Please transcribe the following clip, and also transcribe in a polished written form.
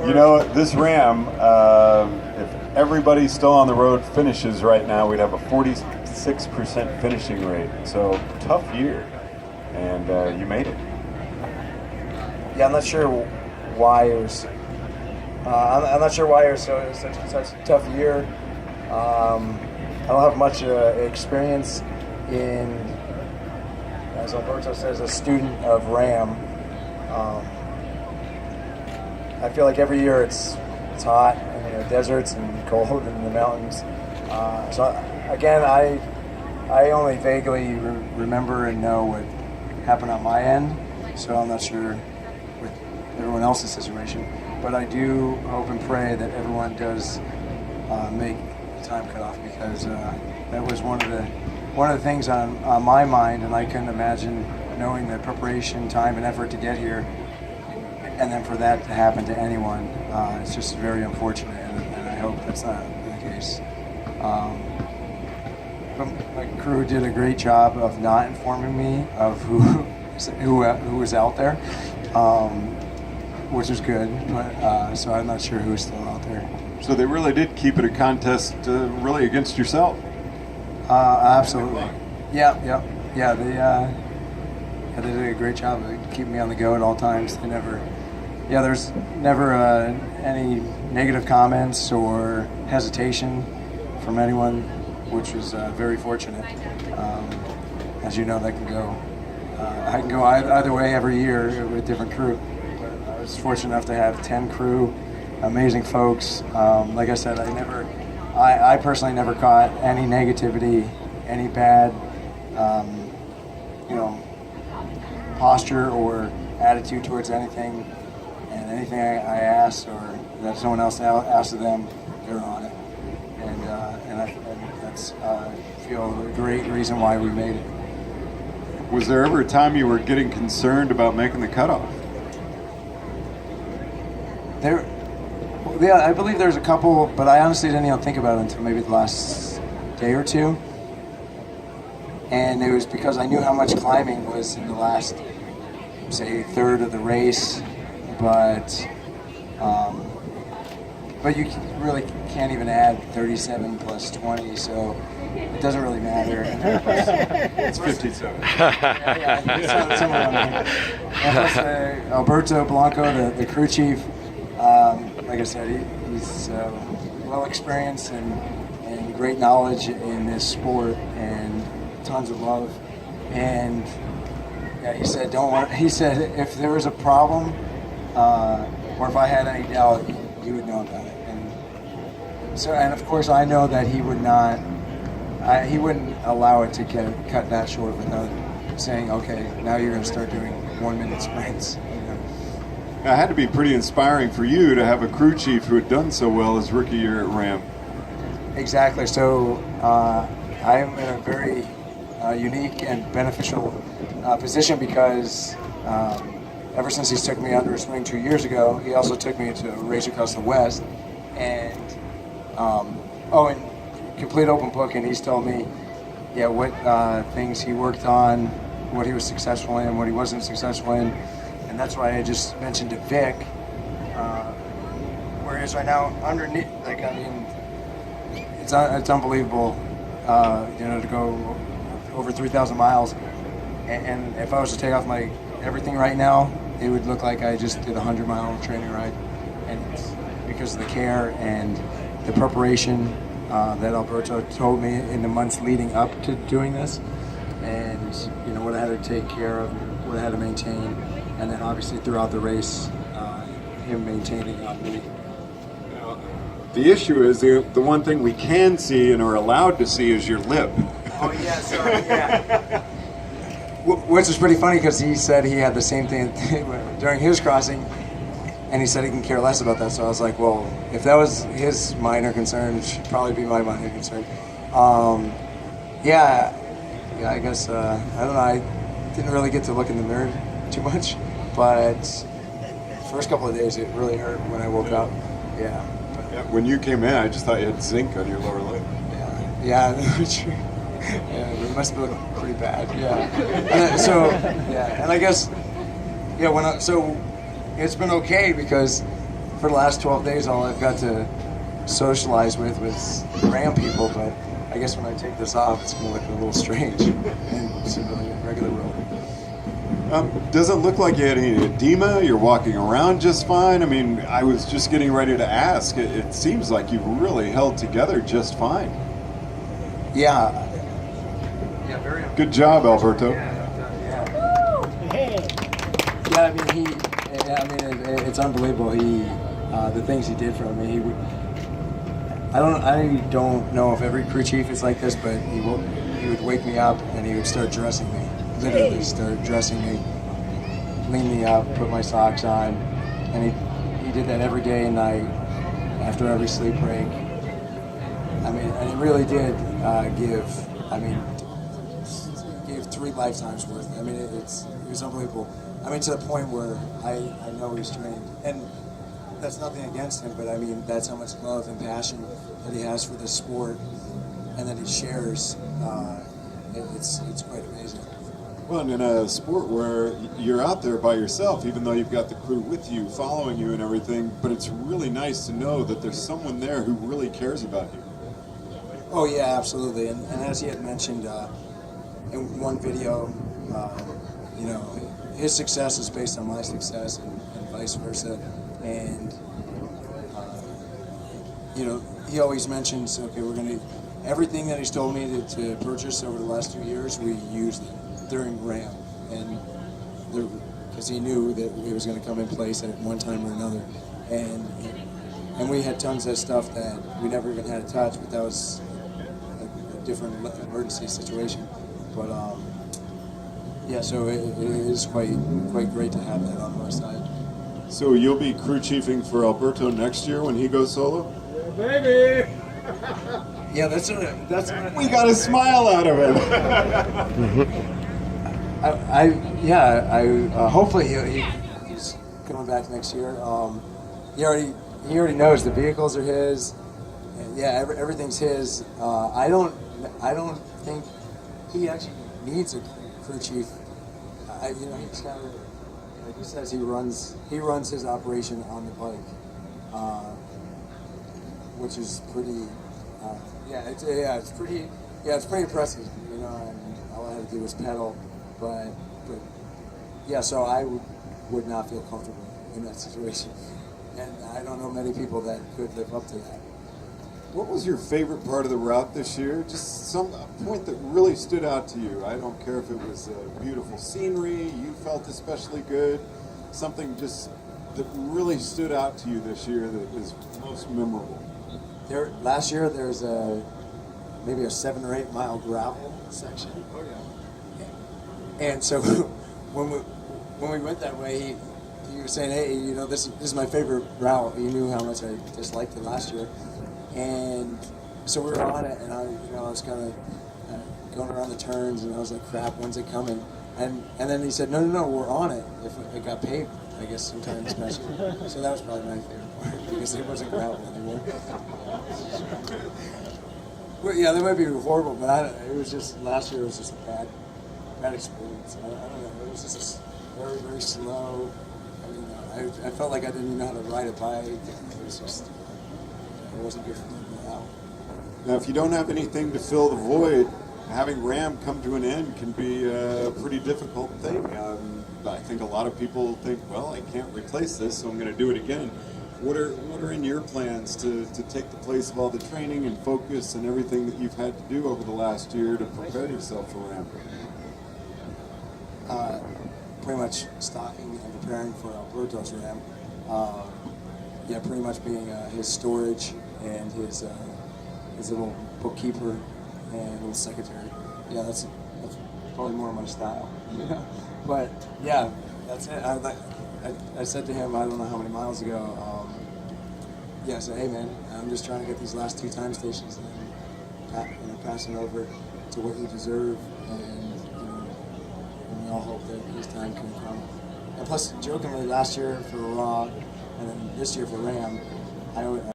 You know, this RAAM, if everybody still on the road finishes right now, we'd have a 46% finishing rate. So tough year, and you made it. Yeah, I'm not sure why it was. I'm not sure why it was such a tough year. I don't have much experience in, as Alberto says, a student of RAAM. I feel like every year it's hot in the deserts and cold in the mountains. So again, I only vaguely remember and know what happened on my end. So I'm not sure with everyone else's situation, but I do hope and pray that everyone does make the time cut off, because that was one of the things on my mind, and I couldn't imagine knowing the preparation, time, and effort to get here. And then for that to happen to anyone, it's just very unfortunate, and I hope that's not the case. But my crew did a great job of not informing me of who was out there, which is good. But so I'm not sure who's still out there. So they really did keep it a contest, really against yourself. Absolutely. Yeah. They did a great job of keeping me on the go at all times. There's never any negative comments or hesitation from anyone, which was very fortunate. As you know, that can go. I can go either way every year with a different crew. But I was fortunate enough to have 10 crew, amazing folks. Like I said, I personally never caught any negativity, any bad, posture or attitude towards anything. And anything I asked or that someone else asked of them, they're on it. And that's I feel a great reason why we made it. Was there ever a time you were getting concerned about making the cutoff? I believe there's a couple, but I honestly didn't even think about it until maybe the last day or two. And it was because I knew how much climbing was in the last, say, third of the race. But you really can't even add 37 plus 20, so it doesn't really matter. It's 57. Somewhere around there. And plus, Alberto Blanco, the crew chief, like I said, he's well experienced and great knowledge in this sport and tons of love. And yeah, he said, he said if there was a problem, or if I had any doubt, he would know about it. And of course I know that he would not, he wouldn't allow it to get cut that short without saying, okay, now you're going to start doing 1 minute sprints. It had to be pretty inspiring for you to have a crew chief who had done so well his rookie year at RAAM. Exactly. So I am in a very unique and beneficial position because ever since he took me under his wing 2 years ago, he also took me to a race across the West, and and complete open book, and he's told me, what things he worked on, what he was successful in, what he wasn't successful in, and that's why I just mentioned to Vic, where he is right now, underneath, it's unbelievable, to go over 3,000 miles, and if I was to take off my everything right now, it would look like I just did a 100-mile training ride, and it's because of the care and the preparation that Alberto told me in the months leading up to doing this, and what I had to take care of, what I had to maintain, and then obviously throughout the race, him maintaining on me. The issue is the one thing we can see and are allowed to see is your lip. Oh yeah, sorry, yeah. Which is pretty funny because he said he had the same thing during his crossing, and he said he can care less about that. So I was like, well, if that was his minor concern, it should probably be my minor concern. I guess, I don't know, I didn't really get to look in the mirror too much, but first couple of days it really hurt when I woke up. Yeah. When you came in, I just thought you had zinc on your lower lip. Yeah, true. Yeah, it must have looked pretty bad. Yeah. And I guess, it's been okay because for the last 12 days, all I've got to socialize with was RAAM people. But I guess when I take this off, it's going to look a little strange in civilian, regular world. Doesn't look like you had any edema. You're walking around just fine. I mean, I was just getting ready to ask. It seems like you've really held together just fine. Yeah. Yeah, very. Good job, Alberto. Yeah, it's unbelievable. The things he did for me. I don't know if every crew chief is like this, but he would wake me up and he would start dressing me. Literally start dressing me, clean me up, put my socks on, and he did that every day and night, after every sleep break. I mean, and he really did gave 3 lifetimes worth. I mean, it was unbelievable. I mean, to the point where I know he's trained, and that's nothing against him, but I mean, that's how much love and passion that he has for this sport, and that he shares. It's quite amazing. Well, and in a sport where you're out there by yourself, even though you've got the crew with you, following you and everything, but it's really nice to know that there's someone there who really cares about you. Oh yeah, absolutely. And as he had mentioned in one video, his success is based on my success and vice versa. And he always mentions, okay, we're going to, everything that he's told me to purchase over the last 2 years, we used it during RAAM, and because he knew that it was going to come in place at one time or another, and we had tons of stuff that we never even had to touch, but that was a different emergency situation. But yeah, so it is quite great to have that on my side. So you'll be crew chiefing for Alberto next year when he goes solo? Yeah, baby. Yeah, that's what We got a smile out of it. Hopefully he's coming back next year. He already knows the vehicles are his. And yeah, everything's his. I don't think he actually needs a crew chief. He's kind of, like he says, he runs his operation on the bike, which is pretty. It's pretty impressive. And all I had to do was pedal. But yeah, so I would not feel comfortable in that situation, and I don't know many people that could live up to that. What was your favorite part of the route this year? Just a point that really stood out to you. I don't care if it was beautiful scenery, you felt especially good, something just that really stood out to you this year that is most memorable. Last year there's maybe a 7 or 8 mile gravel section. Oh yeah. And so when we went that way, he was saying, hey, this is my favorite route. You knew how much I disliked it last year. And so we were on it, and I was kind of going around the turns, and I was like, crap, when's it coming? And then he said, no, we're on it. If it got paved, I guess, sometime this past year. So that was probably my favorite part, because it wasn't gravel anymore. Well, yeah, that might be horrible, but it was just, last year was just a bad experience. I don't know. It was just very, very slow. I felt like I didn't even know how to ride a bike. It was just, it wasn't good for me now. Now, if you don't have anything to fill the void, having RAAM come to an end can be a pretty difficult thing. I think a lot of people think, well, I can't replace this, so I'm going to do it again. What are in your plans to take the place of all the training and focus and everything that you've had to do over the last year to prepare yourself for RAAM? Pretty much stocking and preparing for Alberto's RAAM. Pretty much being his storage and his little bookkeeper and little secretary. Yeah, that's probably more of my style. But yeah, that's it. I said to him, I don't know how many miles ago, I said, hey man, I'm just trying to get these last 2 time stations and passing over to what you deserve, and we all hope that his time can come. And plus, jokingly, last year for RAAM, and then this year for RAAM, I